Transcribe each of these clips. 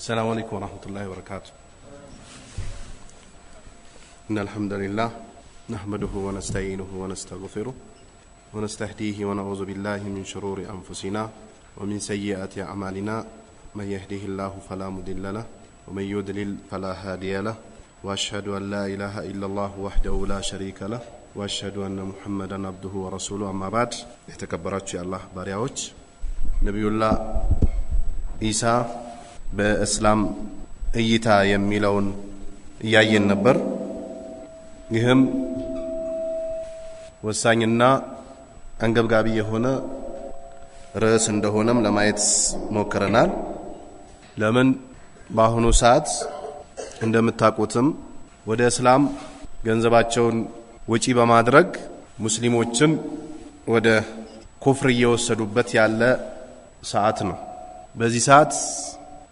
السلام عليكم ورحمة الله وبركاته. إن الحمد لله نحمده ونستعينه ونستغفره ونستهديه ونعوذ بالله من شرور أنفسنا ومن سيئات أعمالنا. من يهده الله فلا مضل له ومن يضلل فلا هادي له وأشهد أن لا إله إلا الله وحده لا شريك له وأشهد أن محمدا عبده ورسوله. أما بعد የተከበራችሁ የአላህ ባሪያዎች ነብዩላህ ኢሳ በእስላም እይታ የሚለውን ያየን ነበር። ይህም ወሳኝና አንገብጋቢ የሆነ ርዕስ እንደሆነም ለማየት ሞክረናል። ለምን በአሁኑ ሰዓት እንደምታውቁትም ወደ እስላም ገንዘባቸውን ወጪ በማድረግ ሙስሊሞችን ወደ ኩፍር እየወሰዱበት ያለ ሰዓት ነው። በዚህ ሰዓት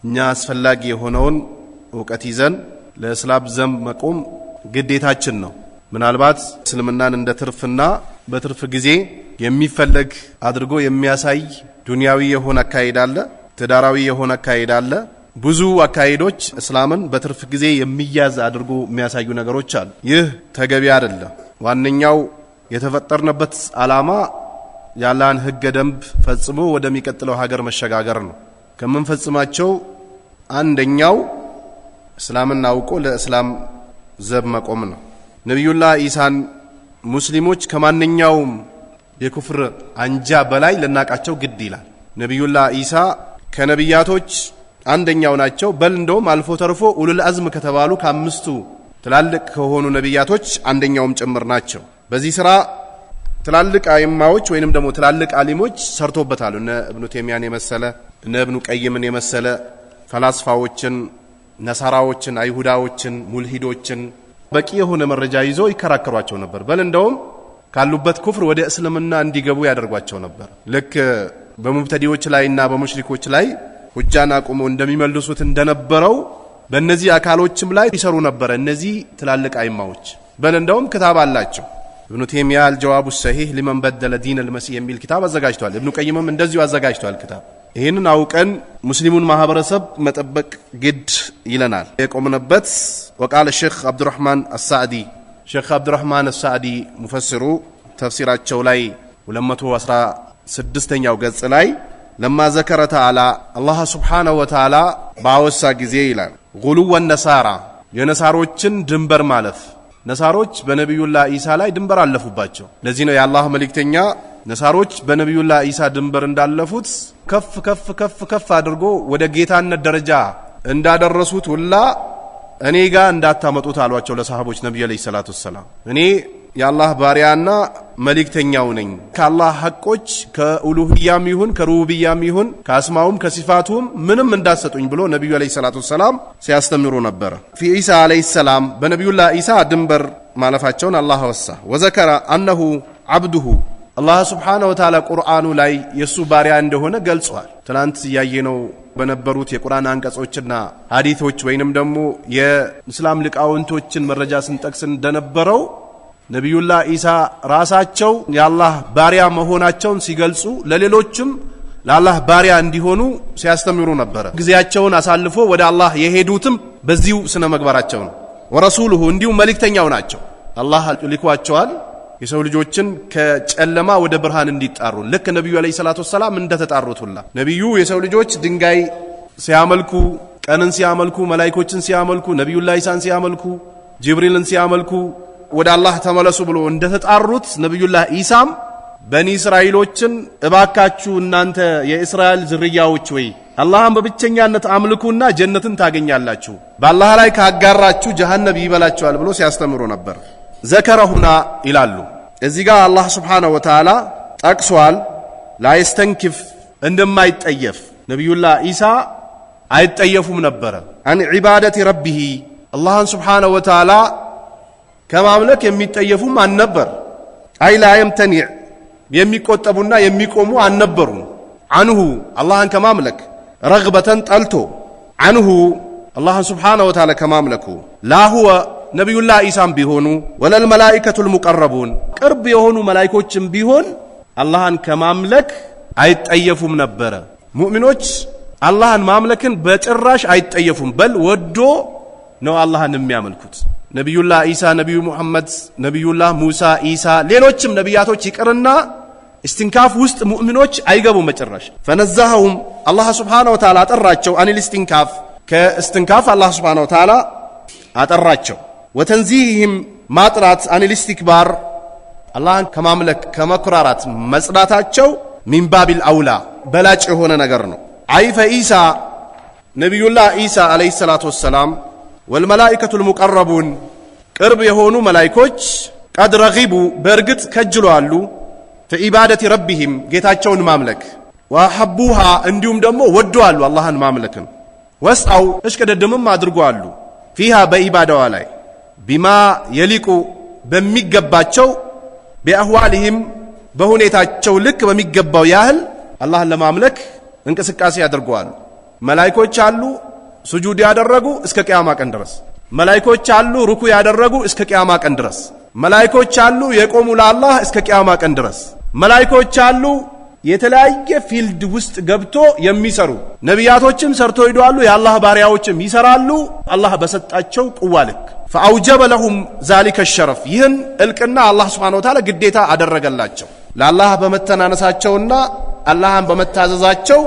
እኛ አስፈላጊ የሆነውን ዕውቀት ይዘን ለእስላም ዘብ መቆም ግዴታችን ነው። ምናልባት እስልምናን እንደ ትርፍና በትርፍ ጊዜ የሚፈለግ አድርጎ የሚያሳይ ዱንያዊ የሆነ አካሄድ አለ፣ ትዳራዊ የሆነ አካሄድ አለ። ብዙ አካሄዶች እስላምን በትርፍ ጊዜ የሚያዝ አድርጎ የሚያሳዩ ነገሮች አሉ። ይህ ተገቢ አይደለም። ዋነኛው የተፈጠርንበት ዓላማ ያላን ህገ ደንብ ፈጽሞ ወደሚቀጥለው ሀገር መሸጋገር ነው። ከመንፈጽማቸው አንደኛው እስላምን አውቆ ለእስላም ዘብ መቆም ነው። ነብዩላህ ኢሳን ሙስሊሞች ከማንኛውም የኩፍር አንጃ በላይ ለናቃቸው ግድ ይላል። ነብዩላህ ኢሳ ከነቢያቶች አንደኛው ናቸው። በል እንደውም አልፎ ተርፎ ኡሉል አዝም ከተባሉ ከአምስቱ ትላልቅ ከሆኑ ነቢያቶች አንደኛውም ጭምር ናቸው። በዚህ ስራ ትላልቅ አይማዎች ወይንም ደግሞ ትላልቅ አሊሞች ሰርቶበታል። እነ ኢብኑ ተይሚያን የመሰለ እነ ኢብኑ ቀይምን የመሰለ ፈላስፋዎችን፣ ነሳራዎችን፣ አይሁዳዎችን፣ ሙልሂዶችን በቂ የሆነ መረጃ ይዞ ይከራከሯቸው ነበር። በል እንደውም ካሉበት ኩፍር ወደ እስልምና እንዲገቡ ያደርጓቸው ነበር። ልክ በሙብተዲዎች ላይና በሙሽሪኮች ላይ ሁጃን አቁሞ እንደሚመልሱት እንደነበረው በእነዚህ አካሎችም ላይ ይሰሩ ነበር እነዚህ ትላልቅ አይማዎች። በል እንደውም ክታብ አላቸው። ኢብኑ ተይሚያ አልጀዋቡ ሰሂህ ሊመን በደለ ዲን አልመሲህ የሚል ክታብ አዘጋጅቷል። ኢብኑ ቀይምም እንደዚሁ አዘጋጅቷል ክታብ። ይህንን አውቀን ሙስሊሙን ማህበረሰብ መጠበቅ ግድ ይለናል። የቆምንበት ወቃለ ሼክ አብዱራህማን አሳዕዲ ሼክ አብዱራህማን አሳዕዲ ሙፈሲሩ ተፍሲራቸው ላይ 216ኛው ገጽ ላይ ለማ ዘከረ ተዓላ አላህ ሱብሓነሁ ወተዓላ ባወሳ ጊዜ ይላል ጉሉወ ነሳራ የነሳሮችን ድንበር ማለፍ። ነሳሮች በነብዩላህ ኢሳ ላይ ድንበር አለፉባቸው። ለዚህ ነው የአላህ መልእክተኛ ነሳሮች በነብዩላህ ኢሳ ድንበር እንዳለፉት ከፍ ከፍ ከፍ ከፍ አድርጎ ወደ ጌታነት ደረጃ እንዳደረሱት ሁላ እኔ ጋር እንዳታመጡት አሏቸው ለሰሃቦች ነብዩ አለይሂ ሰላቱ ሰላም። እኔ የአላህ ባሪያና መልእክተኛው ነኝ። ከአላህ ሐቆች ከኡሉሂያም ይሁን ከሩቡቢያም ይሁን ከአስማውም ከሲፋቱም ምንም እንዳሰጡኝ ብሎ ነብዩ አለይሂ ሰላቱ ሰላም ሲያስተምሩ ነበር። ፊ ኢሳ አለይሂ ሰላም በነብዩላህ ኢሳ ድንበር ማለፋቸውን አላህ ወሳ። ወዘከረ አነሁ አብዱሁ አላህ ሱብሓነሁ ወተዓላ ቁርአኑ ላይ የሱ ባሪያ እንደሆነ ገልጿል። ትናንት ያየነው በነበሩት የቁርአን አንቀጾችና ሐዲሶች ወይንም ደግሞ የእስላም ሊቃውንቶችን መረጃ ስንጠቅስ እንደነበረው ነብዩላህ ኢሳ ራሳቸው የአላህ ባሪያ መሆናቸውን ሲገልጹ ለሌሎችም ለአላህ ባሪያ እንዲሆኑ ሲያስተምሩ ነበር። ጊዜያቸውን አሳልፎ ወደ አላህ የሄዱትም በዚሁ ስነ ምግባራቸው ነው። ወረሱሉሁ እንዲሁም መልእክተኛው ናቸው። አላህ ልኳቸዋል የሰው ልጆችን ከጨለማ ወደ ብርሃን እንዲጣሩ ልክ ነብዩ አለይሂ ሰላቱ ሰላም እንደተጣሩት ሁላ ነብዩ የሰው ልጆች ድንጋይ ሲያመልኩ፣ ቀንን ሲያመልኩ፣ መላእክቶችን ሲያመልኩ፣ ነብዩላህ ኢሳን ሲያመልኩ፣ ጅብሪልን ሲያመልኩ ወደ አላህ ተመለሱ ብሎ እንደተጣሩት ነብዩላህ ኢሳም በኒ እስራኤሎችን እባካችሁ እናንተ የእስራኤል ዝርያዎች ወይ አላህን በብቸኛነት አምልኩና ጀነትን ታገኛላችሁ፣ በአላህ ላይ ካጋራችሁ ጀሃነም ይበላችኋል ብሎ ሲያስተምሩ ነበር። ዘከረሁና ይላሉ እዚህ ጋር አላህ ሱብሓነሁ ወተዓላ ጠቅሷል። ላይስተንክፍ እንደማይጠየፍ ነብዩላህ ኢሳ አይጠየፉም ነበር። አን ዒባደቲ ረቢሂ አላህን ሱብሓነሁ ወተዓላ ከማምለክ የሚጠየፉም አልነበር። አይ ላ የምተኒዕ የሚቆጠቡና የሚቆሙ አልነበሩም። አንሁ አላህን ከማምለክ ረግበተን ጠልቶ አንሁ አላህን ሱብሓነሁ ወተዓላ ከማምለኩ ላሁወ ነብዩላህ ኢሳም ቢሆኑ ወለል መላኢከቱል ሙቀረቡን ቅርብ የሆኑ መላእክቶችም ቢሆን አላህን ከማምለክ አይጠየፉም ነበር። ሙእሚኖች አላህን ማምለክን በጭራሽ አይጠየፉም። በል ወዶ ነው አላህን የሚያመልኩት። ነቢዩላህ ኢሳ፣ ነቢዩ ሙሐመድ፣ ነቢዩላህ ሙሳ፣ ኢሳ ሌሎችም ነቢያቶች ይቅርና استنكاف وسط مؤمنوች አይገቡም በጭራሽ። فنزههم الله سبحانه وتعالى አጠራቸው አኒል استنكاف ከእስትንካፍ አላህ سبحانه وتعالى አጠራቸው። وتنزيههم ማጥራት አኒል استكبار አላህን ከማምለክ ከመኩራራት መጽዳታቸው ሚን ባቢል አውላ በላጭ የሆነ ነገር ነው። አይፈ ኢሳ ነቢዩላህ ኢሳ አለይሂ ሰላቱ ወሰላም ወልመላኢከቱል ሙቀረቡን ቅርብ የሆኑ መላእክቶች ቀድ ረጊቡ በእርግጥ ከጅሏሉ فعبادة ربهم ጌታቸውን ማምለክ ወሐቡሃ እንዲሁም ደግሞ ወደዋሉ አላህን ማምለክን ወስአው እሽከደደምም አድርጓሉ ፊሃ በኢባዳዋ ላይ ቢማ የሊቁ በሚገባቸው በአህዋልህም በሁኔታቸው ልክ በሚገባው ያህል አላህን ለማምለክ እንቅስቃሴ ያደርጓሉ። መላእክቶች አሉ ስጁድ ያደረጉ እስከ ቂያማ ቀን ድረስ። መላእክቶች አሉ ሩኩ ያደረጉ እስከ ቂያማ ቀን ድረስ። መላእክቶች አሉ የቆሙ ለአላህ እስከ ቂያማ ቀን ድረስ። መላእክቶች አሉ የተለያየ ፊልድ ውስጥ ገብቶ የሚሰሩ ነቢያቶችም ሰርቶ ይደዋሉ የአላህ ባሪያዎችም ይሰራሉ አላህ በሰጣቸው ቁዋ ልክ። فأوجب لهم ذلك الشرف ይህን እልቅና አላህ Subhanahu Wa Ta'ala ግዴታ አደረገላቸው። ለአላህ በመተናነሳቸውና አላህን በመታዘዛቸው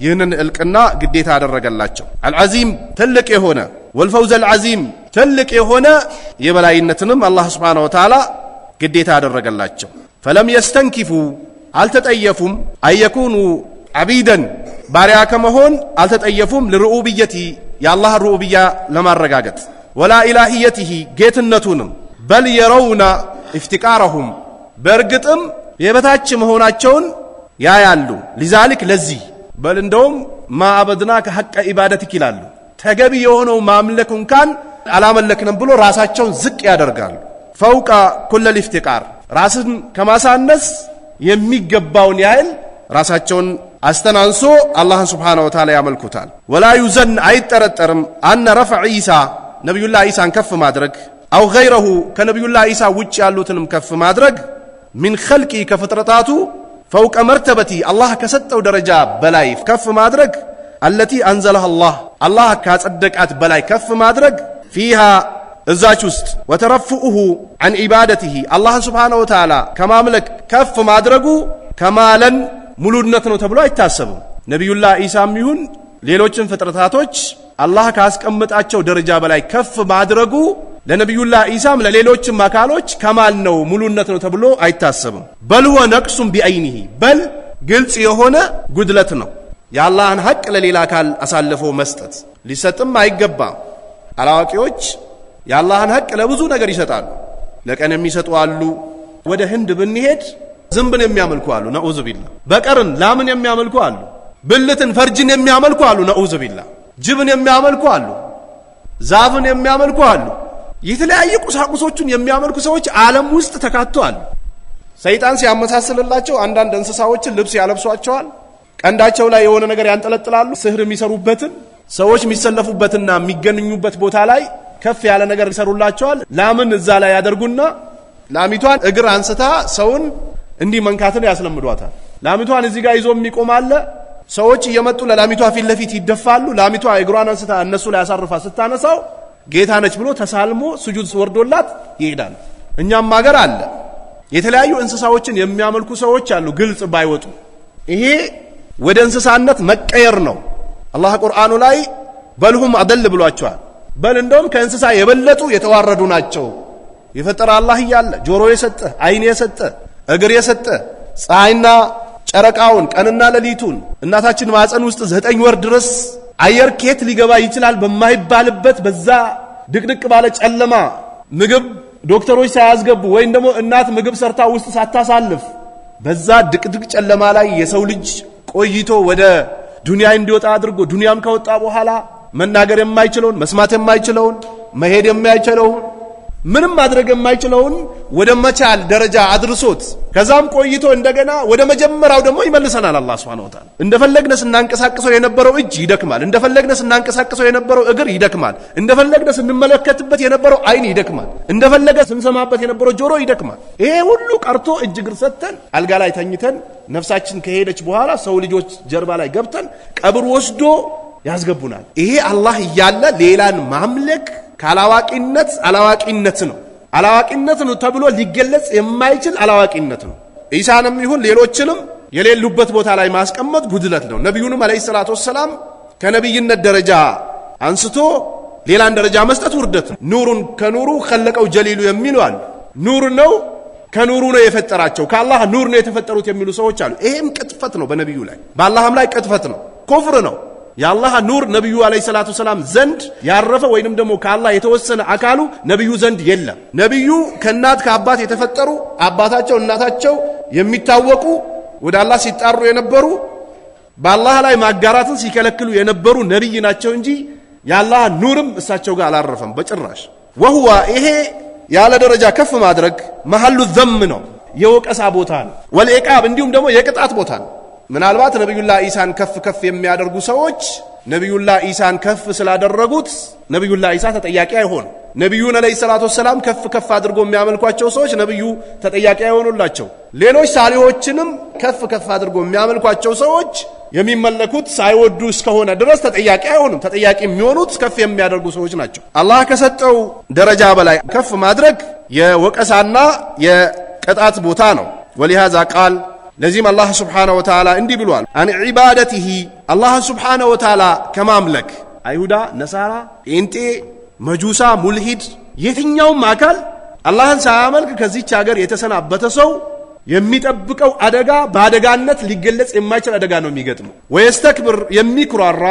ይህንን እልቅና ግዴታ አደረገላቸው። አልዓዚም ትልቅ የሆነ ወልፈውዝ አልዓዚም ትልቅ የሆነ የበላይነትንም አላህ Subhanahu Wa Ta'ala ግዴታ አደረገላቸው። فلم يستنكفوا አልተጠየፉም አየኩኑ አቢደን ባሪያ ከመሆን አልተጠየፉም ለሩኡብየቲ የአላህ ሩኡብያ ለማረጋገጥ ወላ ኢላሂየቲሂ ጌትነቱንም በል የረውና ኢፍቲቃረሁም በእርግጥም የበታች መሆናቸውን ያያሉ። ሊዛሊክ ለዚህ በል እንደውም ማዕበድና ከሐቀ ኢባደቲክ ይላሉ። ተገቢ የሆነው ማምለክ እንኳን አላመለክንም ብሎ ራሳቸውን ዝቅ ያደርጋሉ። ፈውቃ ኩለል ኢፍቲቃር ራስን ከማሳነስ የሚገባውን ያህል ራሳቸውን አስተናንሶ አላህን Subhanahu Wa Ta'ala ያመልኩታል። ወላ ዩዘን አይጠረጠርም አነ ረፈዕ ኢሳ ነቢዩላህ ኢሳን ከፍ ማድረግ አው ገይረሁ ከነቢዩላህ ኢሳ ውጭ ያሉትንም ከፍ ማድረግ ሚን ኸልቂ ከፍጥረታቱ ፈውቀ መርተበቲ አላህ ከሰጠው ደረጃ በላይ ከፍ ማድረግ አለቲ አንዘለሃ አላህ ካጸደቃት በላይ ከፍ ማድረግ ፊሃ እዛች ውስጥ ወተረፍኡሁ አን ኢባደቲሂ አላህን Subhanahu Wa Ta'ala ከማምለክ ከፍ ማድረጉ ከማለን ሙሉነት ነው ተብሎ አይታሰብም። ነቢዩላህ ኢሳም ይሁን ሌሎችን ፍጥረታቶች አላህ ካስቀመጣቸው ደረጃ በላይ ከፍ ማድረጉ ለነቢዩላህ ኢሳም ለሌሎችም አካሎች ከማል ነው ሙሉነት ነው ተብሎ አይታሰብም። በል ሁወ ነቅሱም ቢዐይኒሂ በል ግልጽ የሆነ ጉድለት ነው። የአላህን ሐቅ ለሌላ አካል አሳልፎ መስጠት ሊሰጥም አይገባም። አላዋቂዎች የአላህን ሐቅ ለብዙ ነገር ይሰጣሉ። ለቀን የሚሰጡ አሉ። ወደ ህንድ ብንሄድ ዝንብን የሚያመልኩ አሉ ነዑዝ ቢላህ። በቀርን ላምን የሚያመልኩ አሉ። ብልትን ፈርጅን የሚያመልኩ አሉ ነዑዝ ቢላህ። ጅብን የሚያመልኩ አሉ። ዛፍን የሚያመልኩ አሉ። የተለያየ ቁሳቁሶችን የሚያመልኩ ሰዎች ዓለም ውስጥ ተካተዋል። ሰይጣን ሲያመሳስልላቸው አንዳንድ እንስሳዎችን ልብስ ያለብሷቸዋል። ቀንዳቸው ላይ የሆነ ነገር ያንጠለጥላሉ። ስህር የሚሰሩበትን ሰዎች የሚሰለፉበትና የሚገናኙበት ቦታ ላይ ከፍ ያለ ነገር ይሰሩላቸዋል። ላምን እዛ ላይ ያደርጉና ላሚቷን እግር አንስታ ሰውን እንዲህ መንካትን ያስለምዷታል። ላሚቷን እዚህ ጋር ይዞ የሚቆማለ ሰዎች እየመጡ ለላሚቷ ፊት ለፊት ይደፋሉ። ላሚቷ እግሯን አንስታ እነሱ ላይ ያሳርፋ ስታነሳው ጌታ ነች ብሎ ተሳልሞ ስጁድ ወርዶላት ይሄዳል። እኛም ሀገር አለ የተለያዩ እንስሳዎችን የሚያመልኩ ሰዎች አሉ ግልጽ ባይወጡ። ይሄ ወደ እንስሳነት መቀየር ነው። አላህ ቁርአኑ ላይ በልሁም አደል ብሏቸዋል። በል እንደውም ከእንስሳ የበለጡ የተዋረዱ ናቸው። የፈጠረ አላህ እያለ ጆሮ የሰጠ አይን የሰጠ እግር የሰጠ ፀሐይና ጨረቃውን ቀንና ሌሊቱን እናታችን ማፀን ውስጥ 9 ወር ድረስ አየር ከየት ሊገባ ይችላል በማይባልበት በዛ ድቅድቅ ባለ ጨለማ ምግብ ዶክተሮች ሳያስገቡ ወይም ደግሞ እናት ምግብ ሰርታ ውስጥ ሳታሳልፍ በዛ ድቅድቅ ጨለማ ላይ የሰው ልጅ ቆይቶ ወደ ዱንያ እንዲወጣ አድርጎ ዱንያም ከወጣ በኋላ መናገር የማይችለውን መስማት የማይችለውን መሄድ የማይችለውን ምንም ማድረግ የማይችለውን ወደ መቻል ደረጃ አድርሶት ከዛም ቆይቶ እንደገና ወደ መጀመሪያው ደግሞ ይመልሰናል አላህ Subhanahu Wa Ta'ala። እንደፈለግነ ስናንቀሳቀሰው የነበረው እጅ ይደክማል፣ እንደፈለግነ ስናንቀሳቀሰው የነበረው እግር ይደክማል፣ እንደፈለግነ ስንመለከትበት የነበረው አይን ይደክማል፣ እንደፈለገ ስንሰማበት የነበረው ጆሮ ይደክማል። ይሄ ሁሉ ቀርቶ እጅ እግር ሰጥተን አልጋ ላይ ተኝተን ነፍሳችን ከሄደች በኋላ ሰው ልጆች ጀርባ ላይ ገብተን ቀብር ወስዶ ያስገቡናል። ይሄ አላህ እያለ ሌላን ማምለክ ካላዋቂነት አላዋቂነት ነው። አላዋቂነት ነው ተብሎ ሊገለጽ የማይችል አላዋቂነት ነው። ኢሳንም ይሁን ሌሎችንም የሌሉበት ቦታ ላይ ማስቀመጥ ጉድለት ነው። ነብዩንም አለይሂ ሰላቱ ወሰላም ከነብይነት ደረጃ አንስቶ ሌላን ደረጃ መስጠት ውርደት ነው። ኑሩን ከኑሩ خلቀው ጀሊሉ የሚሉ አሉ። ኑር ነው ከኑሩ ነው የፈጠራቸው፣ ከአላህ ኑር ነው የተፈጠሩት የሚሉ ሰዎች አሉ። ይሄም ቅጥፈት ነው፣ በነብዩ ላይ በአላህም ላይ ቅጥፈት ነው፣ ኩፍር ነው። የአላህ ኑር ነብዩ አለይሂ ሰላቱ ሰላም ዘንድ ያረፈ ወይንም ደግሞ ከአላህ የተወሰነ አካሉ ነብዩ ዘንድ የለም። ነብዩ ከእናት ከአባት የተፈጠሩ አባታቸው እናታቸው የሚታወቁ ወደ አላህ ሲጣሩ የነበሩ በአላህ ላይ ማጋራትን ሲከለክሉ የነበሩ ነብይ ናቸው እንጂ የአላህ ኑርም እሳቸው ጋር አላረፈም በጭራሽ። ወሁዋ ይሄ ያለ ደረጃ ከፍ ማድረግ መሐሉ ዘም ነው፣ የወቀሳ ቦታ ነው። ወልኢቃብ እንዲሁም ደግሞ የቅጣት ቦታ ነው። ምናልባት ነብዩላህ ኢሳን ከፍ የሚያደርጉ ሰዎች ነብዩላህ ኢሳን ከፍ ስላደረጉት ነብዩላህ ኢሳ ተጠያቂ አይሆኑ። ነብዩን አለይሂ ሰላቱ ወሰላም ከፍ አድርጎ የሚያመልኳቸው ሰዎች ነብዩ ተጠያቂ አይሆኑላቸው። ሌሎች ሳሊሆችንም ከፍ አድርጎ የሚያመልኳቸው ሰዎች የሚመለኩት ሳይወዱ እስከሆነ ድረስ ተጠያቂ አይሆኑም። ተጠያቂ የሚሆኑት ከፍ የሚያደርጉ ሰዎች ናቸው። አላህ ከሰጠው ደረጃ በላይ ከፍ ማድረግ የወቀሳና የቅጣት ቦታ ነው። ወሊሃዛ ቃል ለዚህም አላህ Subhanahu Wa Ta'ala እንዲህ ብሏል፣ አን ዒባደቲሂ አላህ Subhanahu Wa Ta'ala ከማምለክ አይሁዳ፣ ነሳራ፣ ጴንጤ፣ መጁሳ፣ ሙልሂድ የትኛውም አካል አላህን ሳያመልክ ከዚህች ሀገር የተሰናበተ ሰው የሚጠብቀው አደጋ በአደጋነት ሊገለጽ የማይችል አደጋ ነው የሚገጥመው። ወየስተክብር የሚኩራራ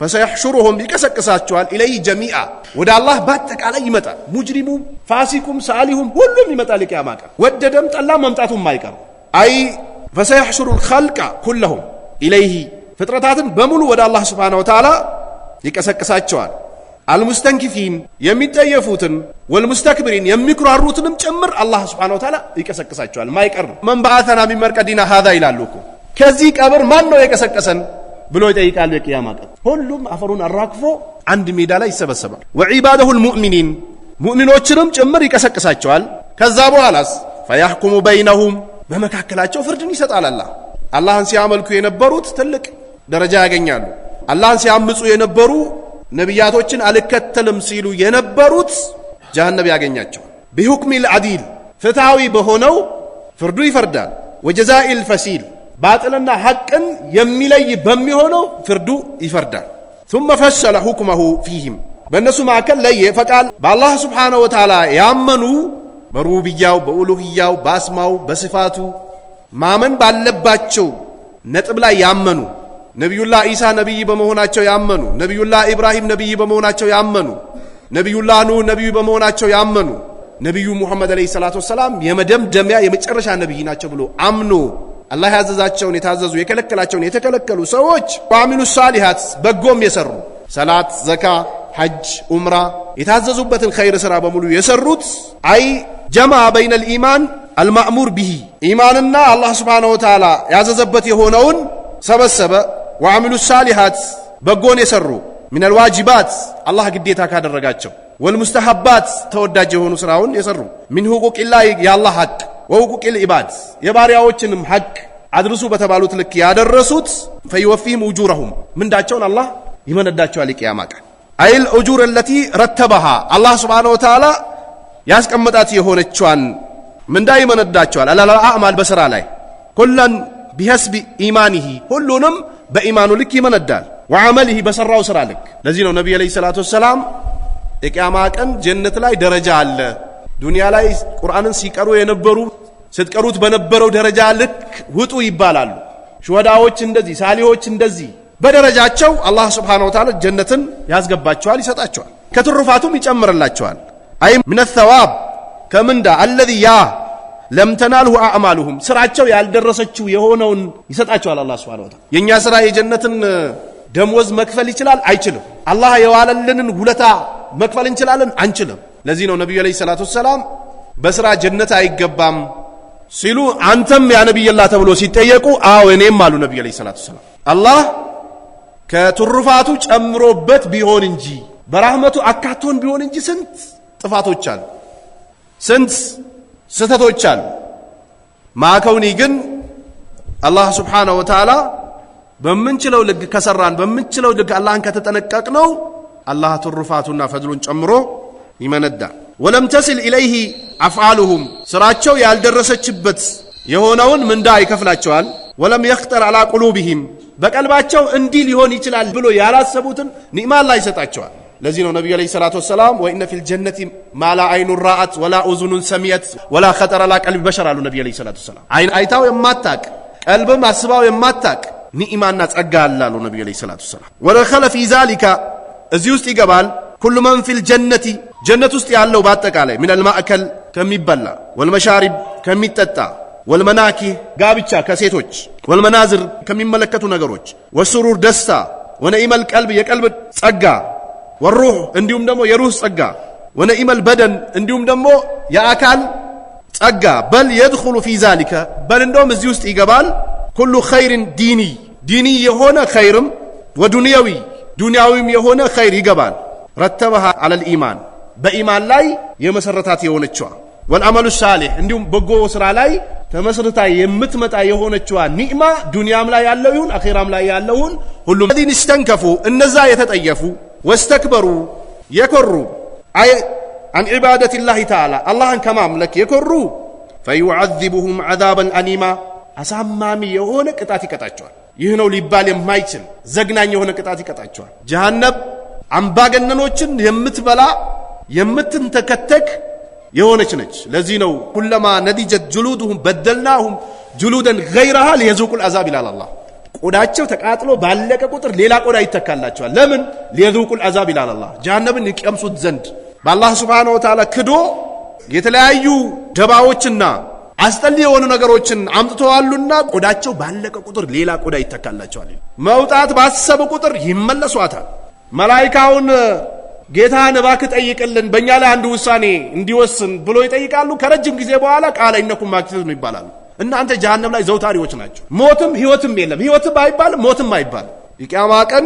ፈሰይሕሹሩሁም ይቀሰቅሳቸዋል ኢለይሂ ጀሚዓ ወደ አላህ በአጠቃላይ ይመጣል። ሙጅሪሙም፣ ፋሲኩም፣ ሳሊሁም ሁሉም ይመጣል። ቂያማ ቀን ወደደም ጠላም መምጣቱም አይቀር አይ ፈሰይሕሹሩ الخلق كلهم ኢለይሂ ፍጥረታትን በሙሉ ወደ አላህ Subhanahu Wa Ta'ala ይቀሰቅሳቸዋል። አልሙስተንኪፊን የሚጠየፉትን ወልሙስተክብሪን የሚኩራሩትንም ጭምር አላህ Subhanahu Wa Ta'ala ይቀሰቅሳቸዋል። ማይቀር መን በአተና ሚን መርቀዲና ሃዛ ይላሉ እኮ ከዚህ ቀብር ማን ነው የቀሰቀሰን ብሎ ይጠይቃሉ። የቂያማ ቀን ሁሉም አፈሩን አራግፎ አንድ ሜዳ ላይ ይሰበሰባል። ወዒባደሁል ሙእሚኒን ሙእሚኖችንም ጭምር ይቀሰቅሳቸዋል። ከዛ በኋላስ ፈያሕኩሙ በይነሁም በመካከላቸው ፍርድን ይሰጣል። አላህን ሲያመልኩ የነበሩት ትልቅ ደረጃ ያገኛሉ። አላህን ሲያምፁ የነበሩ ነቢያቶችን አልከተልም ሲሉ የነበሩት ጀሃነም ያገኛቸዋል። ቢሁክሚል አዲል ፍትሃዊ በሆነው ፍርዱ ይፈርዳል። ወጀዛኢል ፈሲል ባጥልና ሐቅን የሚለይ በሚሆነው ፍርዱ ይፈርዳል። ثم فصل حكمه فيهم በእነሱ መካከል ለየ ፈቃል በአላህ Subhanahu Wa Ta'ala ያመኑ በሩብያው በኡሉህያው በአስማው በስፋቱ ማመን ባለባቸው ነጥብ ላይ ያመኑ ነብዩላህ ኢሳ ነብይ በመሆናቸው ያመኑ፣ ነብዩላህ ኢብራሂም ነብይ በመሆናቸው ያመኑ፣ ነብዩላህ ኑህ ነብይ በመሆናቸው ያመኑ፣ ነብዩ ሙሐመድ አለይሂ ሰላቱ ወሰላም የመደምደሚያ የመጨረሻ ነብይ ናቸው ብሎ አምኖ አላህ ያዘዛቸውን የታዘዙ የከለከላቸውን የተከለከሉ ሰዎች ወአሚሉ ሷሊሃት በጎም የሰሩ ሰላት፣ ዘካ፣ ሐጅ፣ ዑምራ የታዘዙበትን ኸይር ስራ በሙሉ የሰሩት አይ ጀማ በይነል ኢማን አልማእሙር ቢሂ ኢማንና አላህ Subhanahu Wa Ta'ala ያዘዘበት የሆነውን ሰበሰበ። ወአሚሉ ሷሊሃት በጎን የሰሩ ሚነል ዋጂባት አላህ ግዴታ ካደረጋቸው ወልሙስተሐባት ተወዳጅ የሆኑ ስራውን የሰሩ ሚን ሁቁቂላህ የአላህ ሐቅ ወሁቁቂል ኢባድ የባሪያዎችንም ሐቅ አድርሱ በተባሉት ልክ ያደረሱት ፈይወፊህም ኡጁረሁም ምንዳቸውን አላህ ይመነዳቸዋል የቂያማ ቀን። አይል ኡጁር التي رتبها አላህ Subhanahu Wa Ta'ala ያስቀመጣት የሆነቿን ምንዳ ይመነዳቸዋል። አላላ አዕማል በስራ ላይ ኩላን ቢሐስቢ ኢማኒሂ ሁሉንም በኢማኑ ልክ ይመነዳል። ወዓመሊሂ በሰራው ስራ ልክ። ለዚህ ነው ነብዩ አለይሂ ሰላቱ ወሰላም የቂያማ ቀን ጀነት ላይ ደረጃ አለ። ዱንያ ላይ ቁርአንን ሲቀሩ የነበሩ ስትቀሩት በነበረው ደረጃ ልክ ውጡ ይባላሉ። ሹሃዳዎች እንደዚህ፣ ሳሊሆች እንደዚህ በደረጃቸው አላህ Subhanahu Wa Ta'ala ጀነትን ያስገባቸዋል፣ ይሰጣቸዋል፣ ከትሩፋቱም ይጨምርላቸዋል። አይ ምን الثواب ከምንዳ الذي ያ ለም ተናልሁ አዕማሉሁም ስራቸው ያልደረሰችው የሆነውን ይሰጣቸዋል አላህ Subhanahu Wa Ta'ala። የኛ ስራ የጀነትን ደሞዝ መክፈል ይችላል አይችልም? አላህ የዋለልንን ውለታ መክፈል እንችላለን አንችልም? ለዚህ ነው ነብዩ አለይሂ ሰላቱ ሰላም በስራ ጀነት አይገባም ሲሉ አንተም ያ ነብይላህ ተብሎ ሲጠየቁ አዎ እኔም አሉ ነብዩ አለይሂ ሰላቱ ሰላም። አላህ ከትሩፋቱ ጨምሮበት ቢሆን እንጂ በራህመቱ አካቶን ቢሆን እንጂ ስንት ጥፋቶች አሉ፣ ስንት ስተቶች አሉ። ማከውኒ ግን አላህ Subhanahu Wa Ta'ala በመንችለው ልክ ከሰራን በመንችለው ልክ አላህን ከተጠነቀቅነው አላህ ትሩፋቱና ፈድሉን ጨምሮ ይመነዳ። ወለም ተስል ኢለይሂ አፍዓሉሁም ስራቸው ያልደረሰችበት የሆነውን ምንዳ ይከፍላቸዋል። ወለም يخطر على قلوبهم በቀልባቸው እንዲህ ሊሆን ይችላል ብሎ ያላሰቡትን ኒዕማ አላህ ይሰጣቸዋል። ለዚህ ነው ነብዩ አለይሂ ሰላቱ ወሰላም ወኢነ ፊል ጀነቲ ማላ አይኑ ራአት ወላ ኡዝኑን ሰሚየት ወላ خطر على قلب بشر አሉ ነብዩ አለይሂ ሰላቱ ወሰላም። አይን አይታው የማታቅ ቀልብም አስባው የማታቅ ኒዕማና ጸጋ አላሉ ነብዩ አለይሂ ሰላቱ ወሰላም። ወደኸለ ፊ ዛሊካ እዚህ ውስጥ ይገባል ኩሉ መን ፊል ጀነቲ ጀነት ውስጥ ያለው በአጠቃላይ ምን አልማእከል ከሚበላ ወልመሻሪብ ከሚጠጣ ወልመናኪህ ጋብቻ ከሴቶች ወልመናዝር ከሚመለከቱ ነገሮች ወስሩር ደስታ ወነኢመል ቀልብ የቀልብ ጸጋ ወሩህ እንዲሁም ደግሞ የሩህ ጸጋ ወነኢመል በደን እንዲሁም ደግሞ የአካል ጸጋ በል يدخل في ذلك በል እንደውም እዚህ ውስጥ ይገባል ኩሉ ኸይርን ዲኒ የሆነ ኸይርም ወዱንያዊ ዱንያዊም የሆነ ኸይር ይገባል። ረተበሃ አለል ኢማን በኢማን ላይ የመሰረታት የሆነችዋ ወልአመሉ ሳሊህ እንዲሁም በጎ ስራ ላይ ተመስርታ የምትመጣ የሆነችዋ ኒዕማ ዱንያም ላይ ያለው ይሁን አኺራም ላይ ያለውን ሁሉም الذين استنكفوا እነዛ የተጠየፉ ወስተክበሩ የኮሩ አይ عن عبادة الله تعالى اللهን ከማምለክ የኮሩ فيعذبهم عذابا أليما አሳማሚ የሆነ ቅጣት ይቀጣቸዋል። ይህ ነው ሊባል የማይችል ዘግናኝ የሆነ ቅጣት ይቀጣቸዋል። ጀሃነም አምባገነኖችን የምትበላ የምትንተከተክ የሆነች ነች። ለዚህ ነው ኩለማ ነዲጀት ጁሉዱሁም በደልናሁም ጁሉደን ገይረሃ ሊየዙቁል አዛብ ይላል አላህ። ቆዳቸው ተቃጥሎ ባለቀ ቁጥር ሌላ ቆዳ ይተካላቸዋል። ለምን? ሊየዙቁል አዛብ ይላል አላህ። ጀሃነምን ይቀምሱት ዘንድ በአላህ Subhanahu Wa Ta'ala ክዶ የተለያዩ ደባዎችና አስጠሊ የሆኑ ነገሮችን አምጥተዋሉና ቆዳቸው ባለቀ ቁጥር ሌላ ቆዳ ይተካላቸዋል። መውጣት ባሰበ ቁጥር ይመለሷታል። መላእክቱን ጌታን እባክህ ጠይቅልን በእኛ ላይ አንድ ውሳኔ እንዲወስን ብሎ ይጠይቃሉ። ከረጅም ጊዜ በኋላ ቃለ ኢነኩም ማክቱን ይባላሉ። እናንተ ጀሃነም ላይ ዘውታሪዎች ናቸው። ሞትም ህይወትም የለም። ህይወትም አይባልም ሞትም አይባልም። የቂያማ ቀን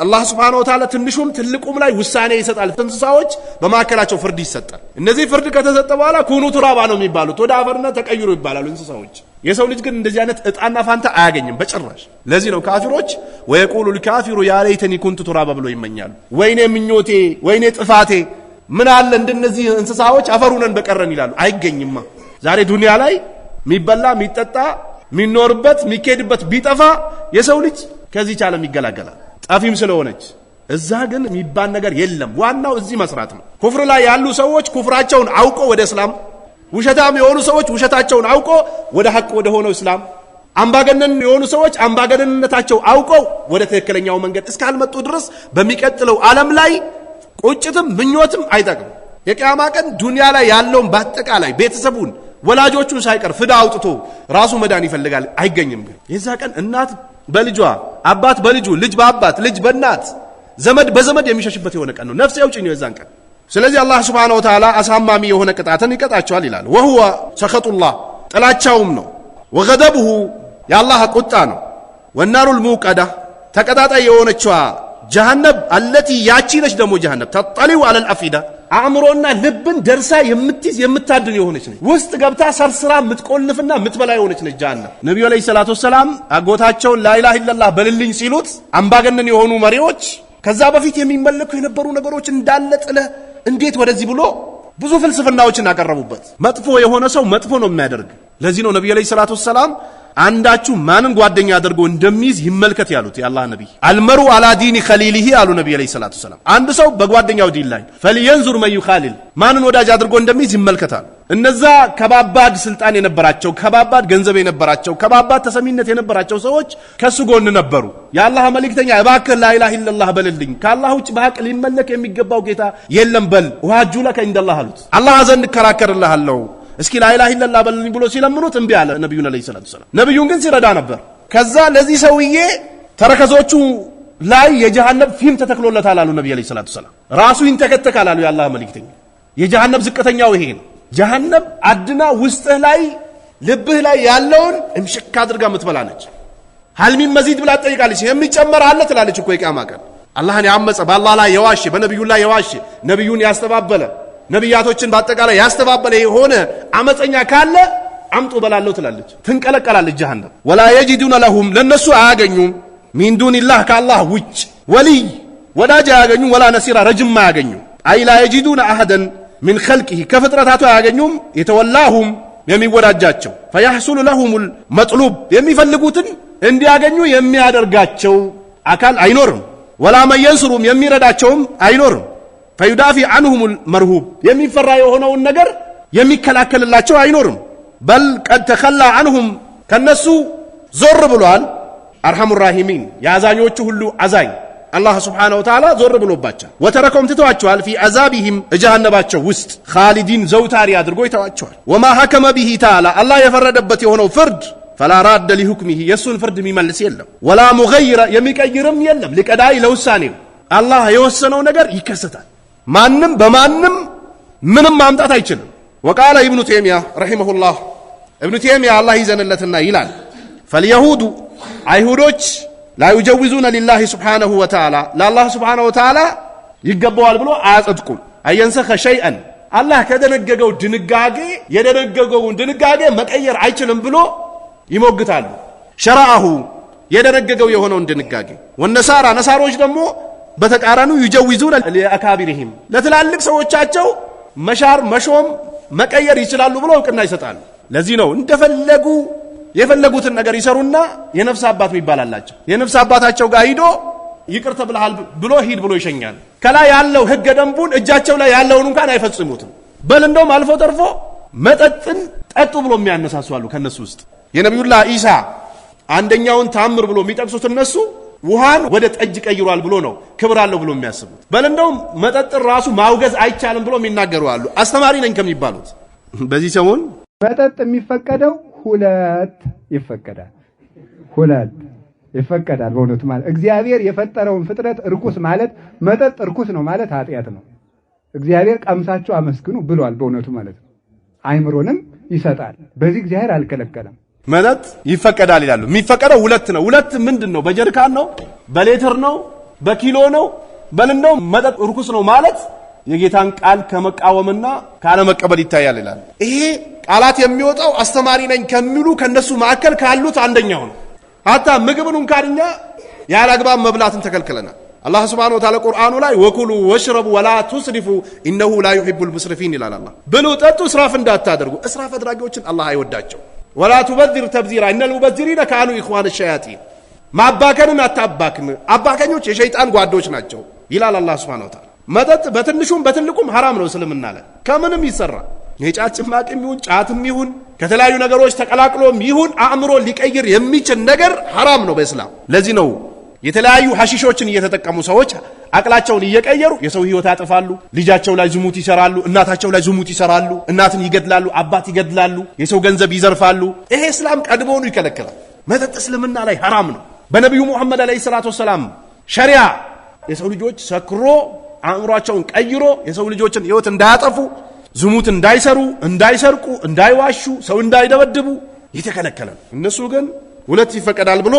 አላህ Subhanahu Wa Ta'ala ትንሹም ትልቁም ላይ ውሳኔ ይሰጣል። እንስሳዎች በማከላቸው ፍርድ ይሰጣል። እነዚህ ፍርድ ከተሰጠ በኋላ ኩኑ ቱራባ ነው የሚባሉት፣ ወደ አፈርነት ተቀይሩ ይባላሉ እንስሳዎች። የሰው ልጅ ግን እንደዚህ አይነት እጣና ፋንታ አያገኝም በጭራሽ። ለዚህ ነው ካፊሮች ወየቁሉ الكافر يا ليتني كنت ترابا ብሎ ይመኛሉ። ወይኔ ምኞቴ ወይኔ ጥፋቴ ምን አለ እንደነዚህ እንስሳዎች አፈሩነን በቀረን ይላሉ። አይገኝማ። ዛሬ ዱንያ ላይ የሚበላ የሚጠጣ የሚኖርበት የሚኬድበት ቢጠፋ የሰው ልጅ ከዚህ ቻለም ይገላገላል ጣፊም ስለሆነች። እዛ ግን የሚባል ነገር የለም። ዋናው እዚህ መስራት ነው። ኩፍር ላይ ያሉ ሰዎች ኩፍራቸውን አውቆ ወደ እስላም፣ ውሸታም የሆኑ ሰዎች ውሸታቸውን አውቆ ወደ ሐቅ ወደ ሆነው እስላም፣ አምባገነን የሆኑ ሰዎች አምባገነንነታቸው አውቆ ወደ ትክክለኛው መንገድ እስካልመጡ ድረስ በሚቀጥለው ዓለም ላይ ቁጭትም ምኞትም አይጠቅም። የቂያማ ቀን ዱንያ ላይ ያለውን በአጠቃላይ ቤተሰቡን ወላጆቹን ሳይቀር ፍዳ አውጥቶ ራሱ መዳን ይፈልጋል። አይገኝም። ግን የዛ ቀን እናት በልጇ አባት በልጁ ልጅ በአባት ልጅ በእናት ዘመድ በዘመድ የሚሸሽበት የሆነ ቀን ነው። ነፍስ ያውጭ ነው የዛን ቀን። ስለዚህ አላህ Subhanahu Wa Ta'ala አሳማሚ የሆነ ቅጣትን ይቀጣቸዋል ይላል። وهو سخط الله ጥላቻውም ነው። وغضبه የአላህ ቁጣ ነው። والنار الموقدة ተቀጣጣይ የሆነችዋ ጀሃነም التي ያቺ ነች ደግሞ ጀሃነም ተጠሊው على الافئدة አእምሮና ልብን ደርሳ የምትይዝ የምታድን የሆነች ነች። ውስጥ ገብታ ሰርስራ ምትቆልፍና ምትበላ የሆነች ነች ጀሃነም። ነብዩ አለይሂ ሰላቱ ወሰላም አጎታቸውን ላኢላሃ ኢላላህ በልልኝ ሲሉት አምባገነን የሆኑ መሪዎች ከዛ በፊት የሚመለኩ የነበሩ ነገሮች እንዳለ ጥለ እንዴት ወደዚህ ብሎ ብዙ ፍልስፍናዎችን አቀረቡበት። መጥፎ የሆነ ሰው መጥፎ ነው የሚያደርግ። ለዚህ ነው ነብዩ አለይሂ ሰላቱ ወሰላም አንዳችሁ ማንን ጓደኛ አድርጎ እንደሚይዝ ይመልከት ያሉት የአላህ ነብይ። አልመሩ አላ ዲኒ ኸሊሊሂ አሉ ነብዩ አለይሂ ሰላቱ ወሰላም። አንድ ሰው በጓደኛው ዲን ላይ ፈሊየንዙር መን ይኻሊል ማንን ወዳጅ አድርጎ እንደሚይዝ ይመልከታል። እነዛ ከባባድ ስልጣን የነበራቸው ከባባድ ገንዘብ የነበራቸው ከባባድ ተሰሚነት የነበራቸው ሰዎች ከሱ ጎን ነበሩ። የአላህ መልእክተኛ እባክህ ላኢላሃ ኢላላህ በልልኝ፣ ከአላህ ውጭ በሐቅ ሊመለክ የሚገባው ጌታ የለም በል፣ ወሃጁ ለከ ኢንደላህ አሉት። አላህ ዘንድ እከራከርልሃለሁ እስኪ ላኢላሃ ኢላላህ በልልኝ ብሎ ሲለምኑት እምቢ አለ ነብዩን አለይሂ ሰላቱ ወሰላም። ነብዩን ግን ሲረዳ ነበር። ከዛ ለዚህ ሰውዬ ተረከዞቹ ላይ የጀሃነም ፊም ተተክሎለታል አሉ ነብዩ አለይሂ ሰላቱ ወሰላም። ራሱ ይንተከተካል አሉ የአላህ መልእክተኛ። የጀሃነም ዝቅተኛው ይሄ ነው። ጀሃነም አድና ውስጥህ ላይ ልብህ ላይ ያለውን እንሽካ አድርጋ የምትበላለች። ሀልሚን መዚድ ብላ ትጠይቃለች። የሚጨመር አለ ትላለች እኮ የቂያማ ቀን። አላህን ያመፀ በአላህ ላይ የዋሸ በነብዩ ላይ የዋሸ ነብዩን ያስተባበለ ነብያቶችን በአጠቃላይ ያስተባበለ የሆነ አመፀኛ ካለ አምጡ በላለው ትላለች። ትንቀለቀላለች ጀሃነም። ወላ የጂዱነ ለሁም ለነሱ አያገኙም ሚን ዱኒላህ ከአላህ ውጭ ወሊይ ወዳጅ አያገኙም፣ ወላ ነሲራ ረጅም አያገኙም። አይ ላ የጂዱነ አሐደን ሚን ኸልቂሂ ከፍጥረታቱ አያገኙም የተወላሁም የሚወዳጃቸው ፈያሕሱሉ ለሁሙል መጥሉብ የሚፈልጉትን እንዲያገኙ የሚያደርጋቸው አካል አይኖርም። ወላ መየንስሩም የሚረዳቸውም አይኖርም። ፈዩዳፊ አንሁሙል መርሁብ የሚፈራ የሆነውን ነገር የሚከላከልላቸው አይኖርም። በል ቀድ ተኸላ አንሁም ከነሱ ዞር ብሏል። አርሐሙ ራሂሚን የአዛኞቹ ሁሉ አዛኝ አላህ ስብሓነሁ ወተዓላ ዞር ብሎባቸዋል። ወተረከውም ትተዋቸዋል ፊ አዛቢሂም እጀሃነባቸው ውስጥ ኻሊዲን ዘውታሪ አድርጎ ይተዋቸዋል። ወማ ሐከመ ቢሂ ተዓላ አላህ የፈረደበት የሆነው ፍርድ ፈላ ራደ ሊሁክሚሂ የእሱን ፍርድ የሚመልስ የለም። ወላ ሙገይረ የሚቀይርም የለም። ሊቀዳይ ለውሳኔው አላህ የወሰነው ነገር ይከሰታል። ማንም በማንም ምንም ማምጣት አይችልም። ወቃለ ኢብኑ ተይሚያ ረሂመሁላህ ኢብኑ ተይሚያ አላህ ይዘንለትና ይላል ፈልየሁዱ አይሁዶች ላ ዩጀውዙነ ሊላሂ ስብሓነሁ ወተዓላ ለአላህ ስብሓነሁ ወተዓላ ይገባዋል ብሎ አያጸድቁም። አየንሰኸ ሸይአን አላህ ከደነገገው ድንጋጌ የደነገገውን ድንጋጌ መቀየር አይችልም ብሎ ይሞግታሉ። ሸራአሁ የደነገገው የሆነውን ድንጋጌ ወነሳራ ነሳሮች ደግሞ በተቃራኑ ዩጀውዙነ ሊአካቢሪሂም ለትላልቅ ሰዎቻቸው መሻር መሾም መቀየር ይችላሉ ብሎ እውቅና ይሰጣሉ። ለዚህ ነው እንደፈለጉ የፈለጉትን ነገር ይሰሩና የነፍስ አባት ይባላላቸው። የነፍስ አባታቸው ጋር ሂዶ ይቅር ተብለሃል ብሎ ሂድ ብሎ ይሸኛል። ከላይ ያለው ህገ ደንቡን እጃቸው ላይ ያለውን እንኳን አይፈጽሙትም። በል እንደውም አልፎ ተርፎ መጠጥን ጠጡ ብሎ የሚያነሳሱ አሉ። ከነሱ ውስጥ የነብዩላህ ኢሳ አንደኛውን ታምር ብሎ የሚጠቅሱት እነሱ ውሃን ወደ ጠጅ ቀይሯል ብሎ ነው ክብር አለው ብሎ የሚያስቡት። በል እንደውም መጠጥን ራሱ ማውገዝ አይቻልም ብሎ የሚናገሩ አሉ። አስተማሪ ነኝ ከሚባሉት በዚህ ሰሞን መጠጥ የሚፈቀደው ሁለት ይፈቀዳል። ሁለት ይፈቀዳል። በእውነቱ ማለት እግዚአብሔር የፈጠረውን ፍጥረት እርኩስ ማለት መጠጥ እርኩስ ነው ማለት ኃጢአት ነው። እግዚአብሔር ቀምሳችሁ አመስግኑ ብሏል። በእውነቱ ማለት ነው። አይምሮንም ይሰጣል። በዚህ እግዚአብሔር አልከለከለም። መጠጥ ይፈቀዳል ይላሉ። የሚፈቀደው ሁለት ነው። ሁለት ምንድን ነው? በጀሪካን ነው? በሌትር ነው? በኪሎ ነው? በልንደው መጠጥ እርኩስ ነው ማለት የጌታን ቃል ከመቃወምና ካለመቀበል ይታያል ይላል። ይሄ ቃላት የሚወጣው አስተማሪ ነኝ ከሚሉ ከነሱ ማዕከል ካሉት አንደኛው ነው። ሀታ ምግብን እንኳንኛ ያለ አግባብ መብላትን ተከልክለናል። አላህ ሱብሓነሁ ወተዓላ ቁርአኑ ላይ ወኩሉ ወሽረቡ ወላ ቱስሪፉ ኢነሁ ላ ዩሂቡል ሙስሪፊን ይላል። አላህ ብሉ ጠጡ፣ እስራፍ እንዳታደርጉ፣ እስራፍ አድራጊዎችን አላህ አይወዳቸው። ወላ ቱበዚር ተብዚራ ኢነል ሙበዚሪነ ካኑ ኢኽዋነ ሸያጢን ማባከንን አታባክን፣ አባከኞች የሸይጣን ጓዶች ናቸው ይላል አላህ ሱብሓነሁ ወተዓላ። መጠጥ በትንሹም በትልቁም ሐራም ነው እስልምና ላይ ከምንም ይሰራ የጫት ጭማቂም ይሁን ጫትም ይሁን ከተለያዩ ነገሮች ተቀላቅሎም ይሁን አእምሮ ሊቀይር የሚችል ነገር ሐራም ነው በእስላም። ለዚህ ነው የተለያዩ ሐሺሾችን እየተጠቀሙ ሰዎች አቅላቸውን እየቀየሩ የሰው ህይወት ያጠፋሉ፣ ልጃቸው ላይ ዝሙት ይሰራሉ፣ እናታቸው ላይ ዝሙት ይሰራሉ፣ እናትን ይገድላሉ፣ አባት ይገድላሉ፣ የሰው ገንዘብ ይዘርፋሉ። ይሄ እስላም ቀድሞውኑ ይከለክላል። መጠጥ እስልምና ላይ ሐራም ነው። በነቢዩ ሙሐመድ አለይሂ ሰላቱ ወሰላም ሸሪዓ የሰው ልጆች ሰክሮ አእምሯቸውን ቀይሮ የሰው ልጆችን ህይወት እንዳያጠፉ፣ ዝሙት እንዳይሰሩ፣ እንዳይሰርቁ፣ እንዳይዋሹ፣ ሰው እንዳይደበድቡ የተከለከለ። እነሱ ግን ሁለት ይፈቀዳል ብሎ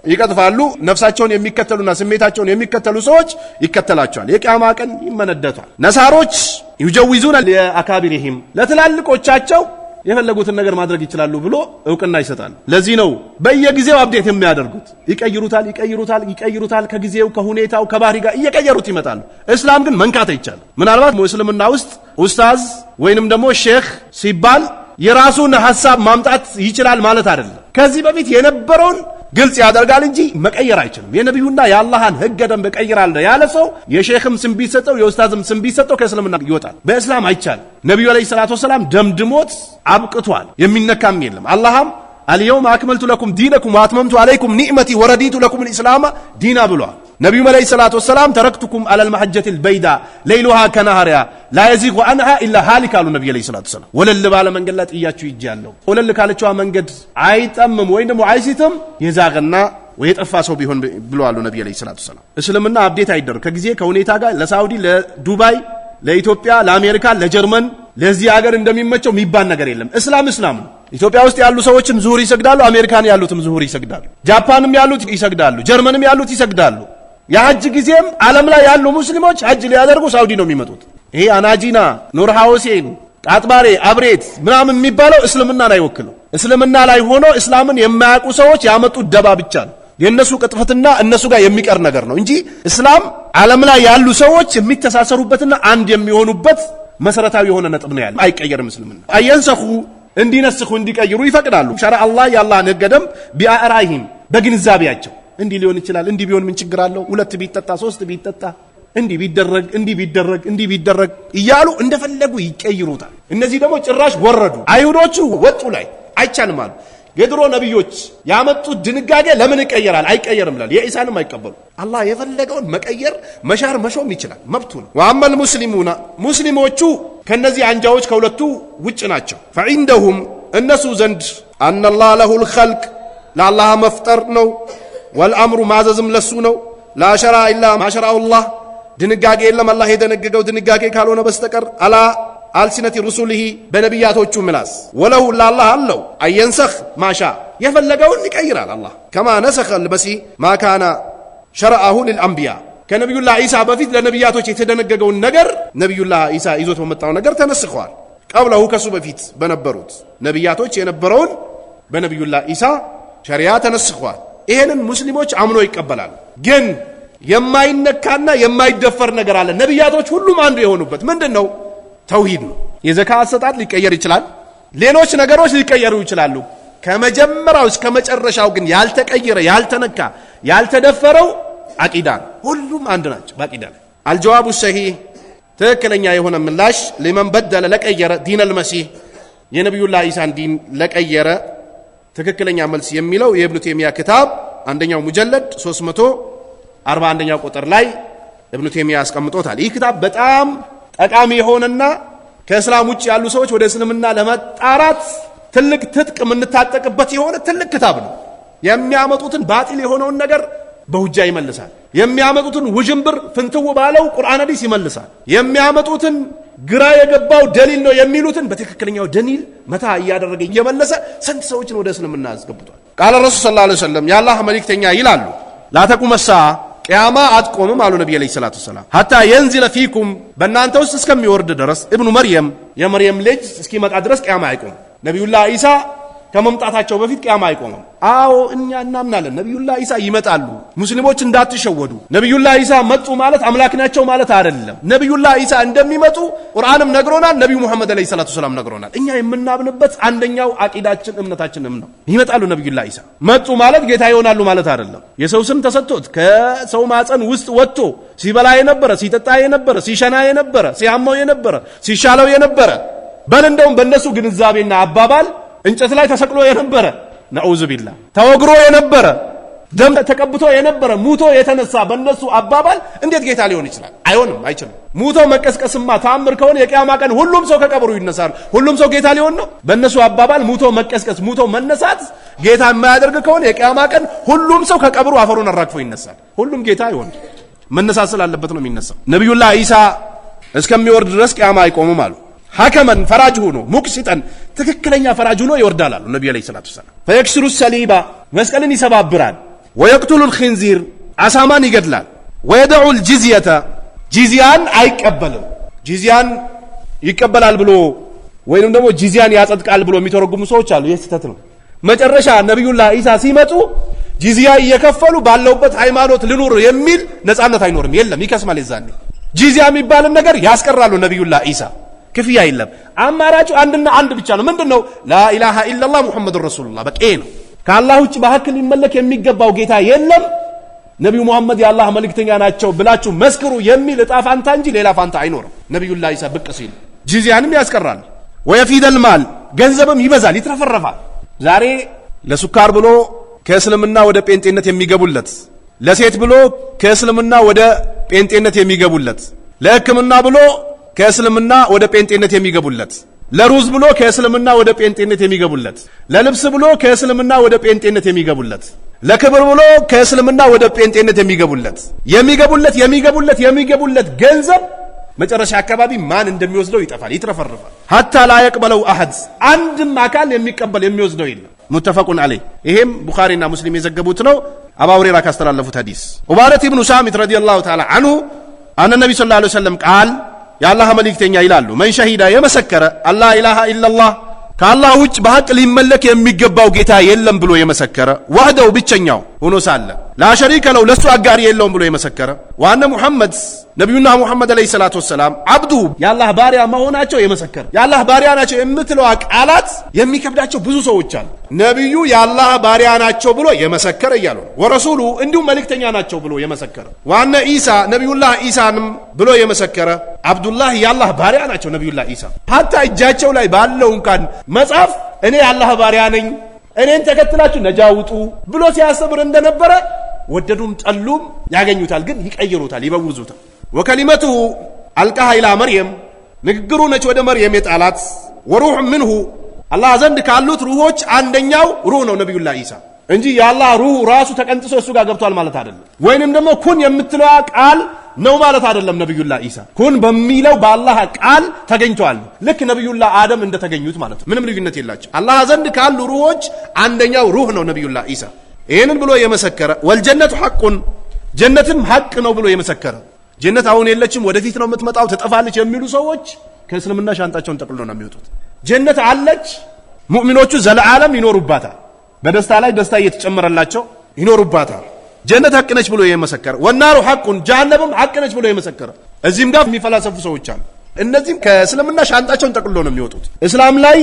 ይቀጥፋሉ። ነፍሳቸውን የሚከተሉና ስሜታቸውን የሚከተሉ ሰዎች ይከተላቸዋል። የቂያማ ቀን ይመነደቷል። ነሳሮች ይጀውዙና ለአካቢሪሂም ለትላልቆቻቸው የፈለጉትን ነገር ማድረግ ይችላሉ ብሎ እውቅና ይሰጣል። ለዚህ ነው በየጊዜው አፕዴት የሚያደርጉት። ይቀይሩታል። ከጊዜው ከሁኔታው ከባህሪ ጋር እየቀየሩት ይመጣሉ። እስላም ግን መንካት አይቻልም። ምናልባት ሙስልምና ውስጥ ኡስታዝ ወይንም ደግሞ ሼክ ሲባል የራሱን ሐሳብ ማምጣት ይችላል ማለት አይደለም። ከዚህ በፊት የነበረውን ግልጽ ያደርጋል እንጂ መቀየር አይችልም። የነብዩና የአላህን ህገ ደንብ ቀይራለሁ ያለ ሰው የሼክም ስም ቢሰጠው የኡስታዝም ስም ቢሰጠው ከእስልምና ይወጣል። በእስላም አይቻልም። ነብዩ አለይሂ ሰላቱ ወሰላም ደምድሞት አብቅቷል። የሚነካም የለም። አላህም አልየውም አክመልቱ ለኩም ዲነኩም ወአትመምቱ አለይኩም ኒዕመቲ ወረዲቱ ለኩም الاسلام ዲና ብሏል። ነብዩ አለይሂ ሰላቱ ወሰላም ተረክቱኩም አለል መሐጀቲል በይዳ ለይሉሃ ከነሃሪያ ላ የዚጉ አንሃ ኢላ ሃሊክ አሉ። ነብዩ አለይሂ ሰላቱ ወሰላም ወለል ባለ መንገድ ላይ ጥያችሁ ይጃለሁ። ወለል ካለችዋ መንገድ አይጠምም ወይም ደግሞ አይሲትም የዛገና ወየጠፋ ሰው ቢሆን ብለዋል ነብዩ አለይሂ ሰላቱ ወሰላም። እስልምና አፕዴት አይደረግ ከጊዜ ከሁኔታ ጋር ለሳውዲ ለዱባይ ለኢትዮጵያ ለአሜሪካ ለጀርመን ለዚህ ሀገር እንደሚመቸው የሚባል ነገር የለም። እስላም ነው። ኢትዮጵያ ውስጥ ያሉ ሰዎችም ዙሁር ይሰግዳሉ፣ አሜሪካን ያሉትም ዙሁር ይሰግዳሉ፣ ጃፓንም ያሉት ይሰግዳሉ፣ ጀርመንም ያሉት ይሰግዳሉ። የሐጅ ጊዜም ዓለም ላይ ያሉ ሙስሊሞች ሐጅ ሊያደርጉ ሳውዲ ነው የሚመጡት። ይሄ አናጂና ኑር ሐውሴን ቃጥባሬ አብሬት ምናምን የሚባለው እስልምናን አይወክልም። እስልምና ላይ ሆኖ እስላምን የማያውቁ ሰዎች ያመጡት ደባ ብቻ ነው። የነሱ ቅጥፈትና እነሱ ጋር የሚቀር ነገር ነው እንጂ እስላም ዓለም ላይ ያሉ ሰዎች የሚተሳሰሩበትና አንድ የሚሆኑበት መሰረታዊ የሆነ ነጥብ ነው ያለው። አይቀየርም እስልምና። አየንሰኹ እንዲነስኹ እንዲቀይሩ ይፈቅዳሉ። ሸረዐ አላህ የአላህ ሕገ ደንብ ቢአራይሂም በግንዛቤያቸው እንዲህ ሊሆን ይችላል፣ እንዲህ ቢሆን ምን ችግር አለው፣ 2 ቢጠጣ 3 ቢጠጣ እንዲህ ቢደረግ እያሉ እንደፈለጉ ይቀይሩታል። እነዚህ ደግሞ ጭራሽ ወረዱ። አይሁዶቹ ወጡ ላይ አይቻልም አሉ። የድሮ ነብዮች ያመጡት ድንጋጌ ለምን ይቀየራል? አይቀየርም ይላል። የኢሳንም አይቀበሉ። አላህ የፈለገውን መቀየር መሻር መሾም ይችላል፣ መብቱ ነው። ወአመል ሙስሊሙና ሙስሊሞቹ ከነዚህ አንጃዎች ከሁለቱ ውጭ ናቸው። ፈዒንደሁም እነሱ ዘንድ አነላህ ለሁል ኸልቅ ለአላህ መፍጠር ነው፣ ወልአምሩ ማዘዝም ለሱ ነው። ላሸራ ኢላ ማሸራኡላህ ድንጋጌ የለም አላህ የደነገገው ድንጋጌ ካልሆነ በስተቀር አላ አልሲነቲ ሩሱሊሂ በነቢያቶቹ ምላስ ወለው ለአላህ አለው አየንሰኽ ማሻ የፈለገውን ይቀይራል። አላህ ከማ ነሰኸ አልመሲህ ማካና ሸረዐሁ ሊልአንቢያ ከነቢዩላህ ኢሳ በፊት ለነቢያቶች የተደነገገውን ነገር ነቢዩላህ ኢሳ ይዞት በመጣው ነገር ተነስኸዋል። ቀብለሁ ከሱ በፊት በነበሩት ነቢያቶች የነበረውን በነቢዩላህ ኢሳ ሸሪዓ ተነስኸዋል። ይሄንን ሙስሊሞች አምኖ ይቀበላል። ግን የማይነካና የማይደፈር ነገር አለ። ነቢያቶች ሁሉም አንዱ የሆኑበት ምንድነው? ተውሂድ ነው። የዘካ አሰጣጥ ሊቀየር ይችላል፣ ሌሎች ነገሮች ሊቀየሩ ይችላሉ። ከመጀመሪያው እስከ መጨረሻው ግን ያልተቀየረ ያልተነካ ያልተደፈረው አቂዳ ነው። ሁሉም አንድ ናቸው በአቂዳ ላይ። አልጀዋቡ ሰሂህ ትክክለኛ የሆነ ምላሽ ለመን በደለ ለቀየረ ዲን አልመሲህ የነቢዩላህ ኢሳን ዲን ለቀየረ ትክክለኛ መልስ የሚለው የኢብኑ ተይሚያ ክታብ አንደኛው ሙጀለድ 341ኛው ቁጥር ላይ ኢብኑ ተይሚያ አስቀምጦታል። ይህ ክታብ በጣም ጠቃሚ የሆነና ከእስላም ውጭ ያሉ ሰዎች ወደ እስልምና ለመጣራት ትልቅ ትጥቅ የምንታጠቅበት የሆነ ትልቅ ክታብ ነው። የሚያመጡትን ባጢል የሆነውን ነገር በሁጃ ይመልሳል። የሚያመጡትን ውዥንብር ፍንትው ባለው ቁርአን ሐዲስ ይመልሳል። የሚያመጡትን ግራ የገባው ደሊል ነው የሚሉትን በትክክለኛው ደሊል መታ እያደረገ እየመለሰ ስንት ሰዎችን ወደ እስልምና አስገብቷል። ቃለ ረሱል ሰለላሁ ዐለይሂ ወሰለም የአላህ መልእክተኛ ይላሉ ላተቁመ ሰዓ ቅያማ አትቆምም አሉ ነብዩ አለይሂ ሰላቱ ሰላም ሐታ የንዚለ ፊኩም በእናንተ ውስጥ እስከሚወርድ ድረስ ኢብኑ መርየም የመርየም ልጅ እስኪመጣ ድረስ ቅያማ አይቆምም። ነብዩላህ ኢሳ ከመምጣታቸው በፊት ቅያማ አይቆምም። አዎ እኛ እናምናለን ነብዩላህ ኢሳ ይመጣሉ። ሙስሊሞች እንዳትሸወዱ። ነብዩላህ ኢሳ መጡ ማለት አምላክ ናቸው ማለት አይደለም። ነብዩላህ ኢሳ እንደሚመጡ ቁርአንም ነግሮናል፣ ነብዩ መሐመድ አለይሂ ሰላቱ ሰላም ነግሮናል። እኛ የምናምንበት አንደኛው አቂዳችን እምነታችንም ነው። ይመጣሉ ነብዩላህ ኢሳ መጡ ማለት ጌታ ይሆናሉ ማለት አይደለም። የሰው ስም ተሰጥቶት ከሰው ማፀን ውስጥ ወጥቶ ሲበላ የነበረ ሲጠጣ የነበረ ሲሸና የነበረ ሲያመው የነበረ ሲሻለው የነበረ በል እንደውም በእነሱ ግንዛቤና አባባል እንጨት ላይ ተሰቅሎ የነበረ ነዑዝ ቢላህ ተወግሮ የነበረ ደም ተቀብቶ የነበረ ሙቶ የተነሳ በእነሱ አባባል እንዴት ጌታ ሊሆን ይችላል? አይሆንም፣ አይችልም። ሙቶ መቀስቀስማ ተአምር ከሆነ የቂያማ ቀን ሁሉም ሰው ከቀብሩ ይነሳል። ሁሉም ሰው ጌታ ሊሆን ነው? በእነሱ አባባል ሙቶ መቀስቀስ ሙቶ መነሳት ጌታ የማያደርግ ከሆነ የቂያማ ቀን ሁሉም ሰው ከቀብሩ አፈሩን አራግፎ ይነሳል። ሁሉም ጌታ አይሆንም። መነሳት ስላለበት ነው የሚነሳው። ነብዩላህ ኢሳ እስከሚወርድ ድረስ ቂያማ አይቆምም አሉ። ሐከመን ፈራጅ ሆኖ ሙቅሲጠን ትክክለኛ ፈራጅ ሆኖ ይወርዳል አሉ ነብዩ አለይሂ ሰላቱ ሰላም። ፈየክስሩ ሰሊባ መስቀልን ይሰባብራል። ወየቅቱሉ الخنزير አሳማን ይገድላል። ወየደዑ الجزية ጂዚያን አይቀበልም። ጂዚያን ይቀበላል ብሎ ወይንም ደግሞ ጂዚያን ያጸድቃል ብሎ የሚተረጉሙ ሰዎች አሉ። ይህ ስህተት ነው። መጨረሻ ነብዩላህ ኢሳ ሲመጡ ጂዚያ እየከፈሉ ባለውበት ሃይማኖት ልኑር የሚል ነፃነት አይኖርም። የለም፣ ይከስማል። የዛኔ ጂዚያ የሚባልን ነገር ያስቀራሉ ነብዩላህ ኢሳ። ክፍያ የለም። አማራጩ አንድና አንድ ብቻ ነው። ምንድነው? ላኢላሃ ኢላላህ ሙሐመዱር ረሱሉላህ። በቃ ነው። ከአላህ ውጭ በሐቅ ሊመለክ የሚገባው ጌታ የለም፣ ነብዩ መሐመድ የአላህ መልእክተኛ ናቸው ብላችሁ መስክሩ የሚል እጣ ፋንታ እንጂ ሌላ ፋንታ አይኖርም። ነብዩላህ ኢሳ ብቅ ሲል ጂዚያንም ያስቀራል። ወየፊደል ማል ገንዘብም ይበዛል፣ ይትረፈረፋል። ዛሬ ለሱካር ብሎ ከእስልምና ወደ ጴንጤነት የሚገቡለት፣ ለሴት ብሎ ከእስልምና ወደ ጴንጤነት የሚገቡለት፣ ለሕክምና ብሎ ከእስልምና ወደ ጴንጤነት የሚገቡለት፣ ለሩዝ ብሎ ከእስልምና ወደ ጴንጤነት የሚገቡለት፣ ለልብስ ብሎ ከእስልምና ወደ ጴንጤነት የሚገቡለት፣ ለክብር ብሎ ከእስልምና ወደ ጴንጤነት የሚገቡለት ገንዘብ መጨረሻ አካባቢ ማን እንደሚወስደው ይጠፋል፣ ይትረፈረፋል። ሐታ ላ የቅበለው አሐድ አንድም አካል የሚቀበል የሚወስደው የለም። ሙተፈቁን ዐለይህ። ይሄም ቡኻሪና ሙስሊም የዘገቡት ነው። አቡ ሁረይራ ካስተላለፉት ሐዲስ ዑባደት ኢብኑ ሳሚት ረዲየላሁ ተዓላ ዐንሁ አነ ነብዩ ሰለላሁ ዐለይሂ ወሰለም ቃል የአላህ መልእክተኛ ይላሉ መን ሸሂደ የመሰከረ አላ ኢላሃ ኢላላህ ከአላህ ውጭ በሐቅ ሊመለክ የሚገባው ጌታ የለም ብሎ የመሰከረ ወህደው ብቸኛው ሆኖ ሳለ ላ ሸሪከ ለው ለሱ አጋሪ የለውም ብሎ የመሰከረ ወአነ ሙሐመድ ነብዩና ሙሐመድ አለይሂ ሰላቱ ወሰላም አብዱ የአላህ ባሪያ መሆናቸው የመሰከረ የአላህ ባሪያ ናቸው የምትለው ቃላት የሚከብዳቸው ብዙ ሰዎች አሉ። ነብዩ የአላህ ባሪያ ናቸው ብሎ የመሰከረ እያሉ ነው። ወረሱሉ እንዲሁም መልእክተኛ ናቸው ብሎ የመሰከረ ወአነ ኢሳ ነብዩላህ ኢሳንም ብሎ የመሰከረ አብዱላህ የአላህ ባሪያ ናቸው ነብዩላህ ኢሳ ሐታ እጃቸው ላይ ባለው እንኳን መጽሐፍ እኔ የአላህ ባሪያ ነኝ እኔን ተከትላችሁ ነጃ ውጡ ብሎ ሲያስተምር እንደነበረ ወደዱም ጠሉም ያገኙታል፣ ግን ይቀይሩታል፣ ይበውዙታል። ወከሊመቱሁ አልቃሃ ኢላ መርየም ንግግሩ ነች ወደ መርየም የጣላት ወሩህ ምንሁ አላህ ዘንድ ካሉት ሩሆች አንደኛው ሩህ ነው ነብዩላህ ኢሳ እንጂ የአላህ ሩህ ራሱ ተቀንጥሶ እሱ ጋር ገብቷል ማለት አይደለም። ወይንም ደግሞ ኩን የምትለዋ ቃል ነው ማለት አይደለም። ነብዩላህ ኢሳ ኩን በሚለው በአላህ ቃል ተገኝተዋል፣ ልክ ነብዩላህ አደም እንደተገኙት ማለት ነው። ምንም ልዩነት የላቸው። አላህ ዘንድ ካሉ ሩሆች አንደኛው ሩህ ነው ነብዩላህ ኢሳ። ይሄንን ብሎ የመሰከረ ወልጀነቱ ሐቁን ጀነትም ሐቅ ነው ብሎ የመሰከረ ጀነት አሁን የለችም ወደፊት ነው የምትመጣው ትጠፋለች የሚሉ ሰዎች ከእስልምና ሻንጣቸውን ጠቅልለው ነው የሚወጡት። ጀነት አለች፣ ሙእሚኖቹ ዘለዓለም ይኖሩባታል፣ በደስታ ላይ ደስታ እየተጨመረላቸው ይኖሩባታል። ጀነት ሐቅ ነች ብሎ የመሰከረ ወናሩ ሐቁን ጀሃነምም ሐቅ ነች ብሎ የመሰከረ እዚህም ጋር የሚፈላሰፉ ሰዎች አሉ። እነዚህም ከእስልምና ሻንጣቸውን ጠቅልለው ነው የሚወጡት። እስላም ላይ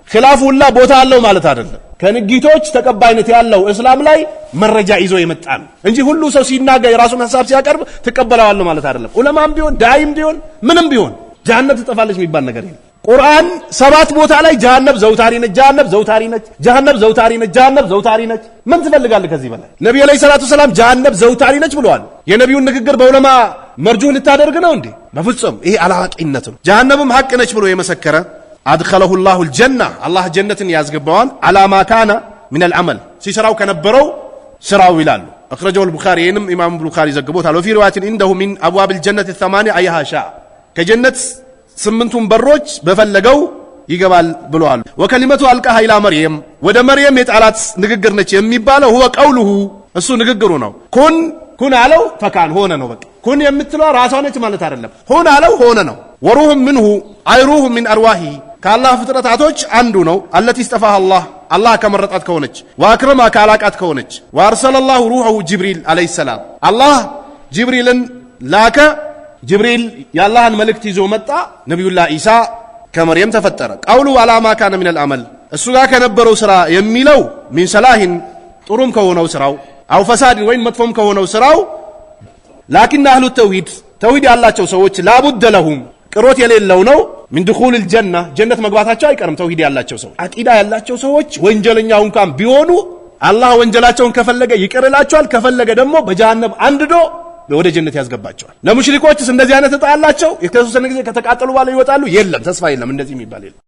ኺላፍ ሁላ ቦታ አለው ማለት አይደለም። ከንግቶች ተቀባይነት ያለው እስላም ላይ መረጃ ይዞ የመጣ ነው እንጂ ሁሉ ሰው ሲናገር የራሱን ሐሳብ ሲያቀርብ ትቀበለዋለህ ማለት አይደለም። ዑለማም ቢሆን ዳይም ቢሆን ምንም ቢሆን ጀሃነም ትጠፋለች የሚባል ነገር የለም። ቁርአን 7 ቦታ ላይ ጀሃነም ዘውታሪ ነች፣ ጀሃነም ዘውታሪ ነች፣ ጀሃነም ዘውታሪ ነች፣ ጀሃነም ዘውታሪ ነች። ምን ትፈልጋለህ ከዚህ በላይ? ነብዩ አለይሂ ሰላቱ ሰላም ጀሃነም ዘውታሪ ነች ብለዋል። የነብዩን ንግግር በዑለማ መርጁህ ልታደርግ ነው እንዴ? በፍጹም ይሄ አላዋቂነት ነው። ጀሃነምም ሐቅ ነች ብሎ የመሰከረ አድኸለሁ ላሁ ልጀና አላህ ጀነትን ያስገባዋል አላማ ካነ ምን አልዓመል ሲሰራው ከነበረው ስራው ይላሉ። አኽረጀው አልቡኻሪ ይህንም ኢማም ቡኻሪ ዘግቦታል። ወፊ ሪዋያትን ኢንደሁ ሚን አብዋብ ልጀነት الثمانية አየሃ ሻ ከጀነት 8ቱን በሮች በፈለገው ይገባል ብለዋል። ወከሊመቱ አልቃሃ ኢላ መርየም ወደ መርየም የጣላት ንግግር ነች የሚባለው ሁወ ቀውሉሁ እሱ ንግግሩ ነው። ኩን አለው ፈካን ሆነ ነው። በቃ ኩን የምትለው ራሷ ነች ማለት አይደለም። ሁን አለው ሆነ ነው። ወሩህም ምንሁ አይ ሩህ ሚን አርዋሂ ከአላህ ፍጥረታቶች አንዱ ነው። አለቲ እስጠፋህ አላህ ከመረጣት ከሆነች ወአክረማ ካላቃት ከሆነች ወአርሰለላሁ ሩሐሁ ጅብሪል አለይሂ ሰላም አላህ ጅብሪልን ላከ። ጅብሪል የአላህን መልእክት ይዞ መጣ። ነብዩላህ ኢሳ ከመርየም ተፈጠረ። ቀውሉ አላማ ካነ ሚነል አመል እሱ ጋር ከነበረው ስራ የሚለው ሚን ሰላሂን ጥሩም ከሆነው ስራው አው ፈሳድን ወይም መጥፎም ከሆነው ስራው ላኪን አህሉ ተውሂድ ያላቸው ሰዎች ላቡደ ለሁም ቅሮት የሌለው ነው ምን ድኹል الجنة ጀነት መግባታቸው አይቀርም። ተውሂድ ያላቸው ሰዎች አቂዳ ያላቸው ሰዎች ወንጀለኛው እንኳን ቢሆኑ አላህ ወንጀላቸውን ከፈለገ ይቅርላቸዋል፣ ከፈለገ ደግሞ በጀሃነም አንድዶ ወደ ጀነት ያስገባቸዋል። ለሙሽሪኮችስ እንደዚህ አይነት እጣ አላቸው። የተወሰነ ጊዜ ከተቃጠሉ በኋላ ይወጣሉ? የለም፣ ተስፋ የለም፣ እንደዚህ የሚባል የለም።